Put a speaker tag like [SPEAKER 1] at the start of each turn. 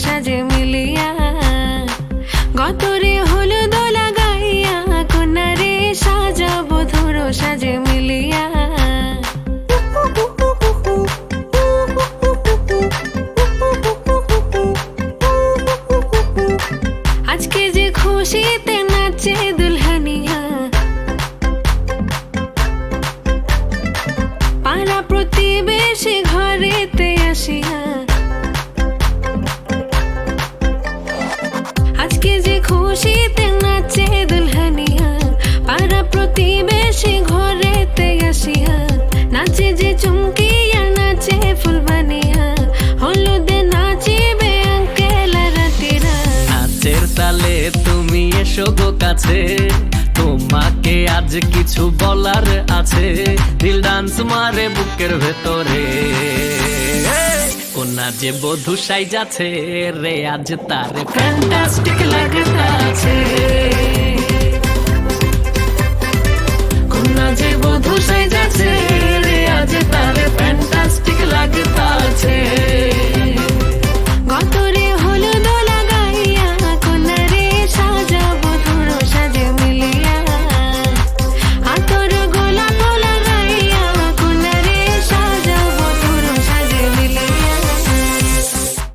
[SPEAKER 1] সাজে মিলিয়া গতরে হলুদ লাগাইয়া কন্যারে সাজাবো ধরো সাজে মিলিয়া আজকে যে খুশিতে নাচে দুলহানিয়া পাড়া প্রতিবেশী ঘরেতে আসিয়া আজকে যে খুশিতে নাচে দুলহানিয়া পাড়া প্রতিবেশী ঘরেতে আসিয়া নাচে যে চুমকিয়া নাচে ফুলবানিয়া হলুদে নাচিবে আঙ্কেল রাতিরা
[SPEAKER 2] নাচের তালে তুমি এসো গো কাছে তোমাকে আজ কিছু বলার আছে দিল ডান্স মারে বুকের ভেতরে কোনা যে বধূ সাইজাছে রে আজ তারে ফ্যান্টাস্টিক লাগতাছে।